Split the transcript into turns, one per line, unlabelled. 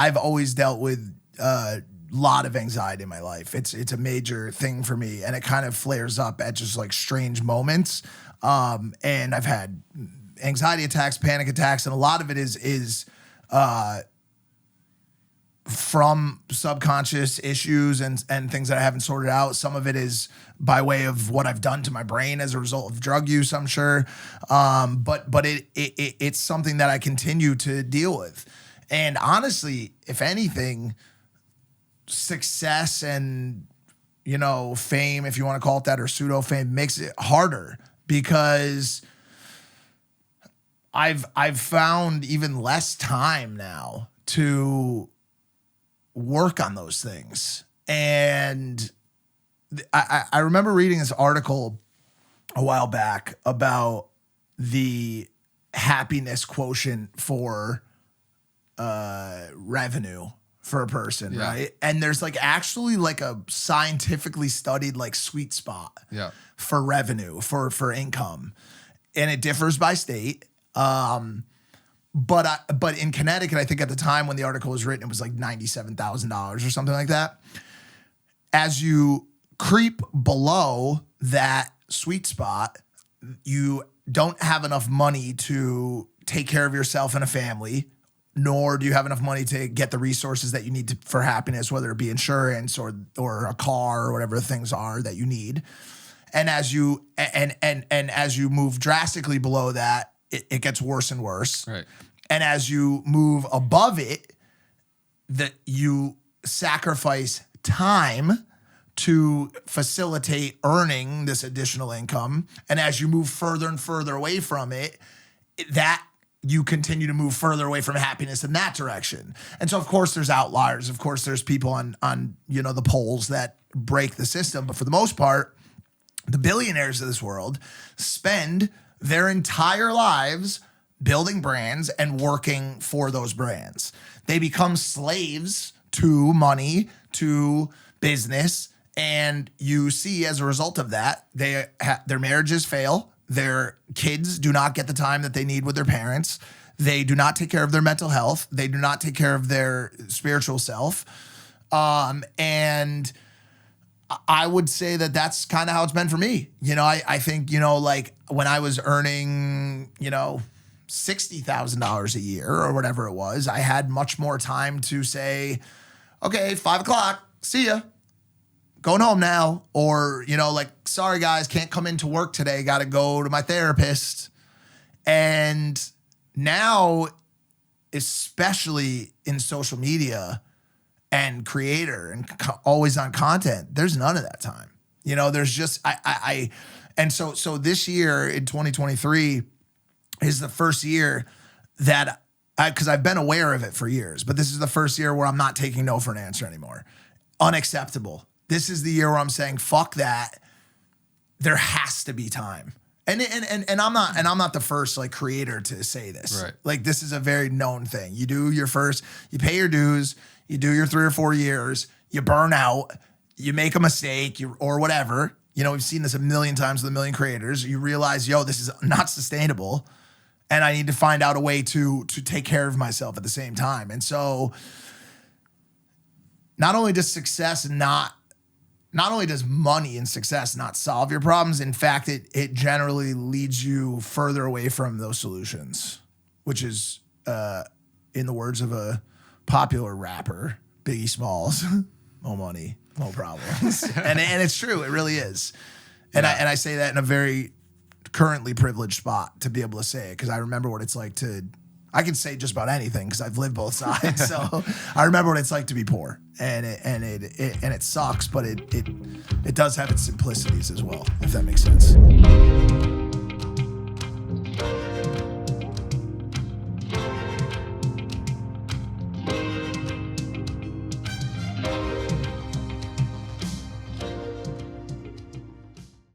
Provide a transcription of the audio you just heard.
I've always dealt with a lot of anxiety in my life. It's a major thing for me, and it kind of flares up at just like strange moments. And I've had anxiety attacks, panic attacks, and a lot of it is from subconscious issues and things that I haven't sorted out. Some of it is by way of what I've done to my brain as a result of drug use, I'm sure. But it's something that I continue to deal with. And honestly, if anything, success and, you know, fame, if you want to call it that, or pseudo fame, makes it harder because I've found even less time now to work on those things. And I remember reading this article a while back about the happiness quotient for revenue for a person, right? And there's like actually like a scientifically studied like sweet spot for revenue, for income. And it differs by state. But in Connecticut, I think at the time when the article was written, it was like $97,000 or something like that. As you creep below that sweet spot, you don't have enough money to take care of yourself and a family, nor do you have enough money to get the resources that you need for happiness, whether it be insurance or a car or whatever the things are that you need. And as you as you move drastically below that, it gets worse and worse.
Right.
And as you move above it, that you sacrifice time to facilitate earning this additional income. And as you move further and further away from it, that you continue to move further away from happiness in that direction. And so, of course, there's outliers. Of course, there's people on you know, the poles that break the system. But for the most part, the billionaires of this world spend their entire lives building brands and working for those brands. They become slaves to money, to business, and you see as a result of that, their marriages fail. Their kids do not get the time that they need with their parents. They do not take care of their mental health. They do not take care of their spiritual self. And I would say that that's kind of how it's been for me. You know, I think, you know, like when I was earning, you know, $60,000 a year or whatever it was, I had much more time to say, okay, 5 o'clock, see ya. Going home now. Or, you know, like, sorry guys, can't come into work today. Got to go to my therapist. And now, especially in social media and creator and always on content, there's none of that time. You know, there's just, and so this year in 2023 is the first year that because I've been aware of it for years, but this is the first year where I'm not taking no for an answer anymore. Unacceptable. This is the year where I'm saying, fuck that. There has to be time. And I'm not the first like creator to say this.
Right.
Like this is a very known thing. You do your first, you pay your dues, you do your 3 or 4 years, you burn out, you make a mistake, or whatever. You know, we've seen this a million times with a million creators. You realize, yo, this is not sustainable. And I need to find out a way to take care of myself at the same time. And so not only does money and success not solve your problems, in fact, it generally leads you further away from those solutions, which is, in the words of a popular rapper, Biggie Smalls, more money, more problems. and it's true, it really is. And I say that in a very currently privileged spot to be able to say it, because I remember what it's like I can say just about anything because I've lived both sides. So I remember what it's like to be poor, and it sucks, but it does have its simplicities as well, if that makes sense.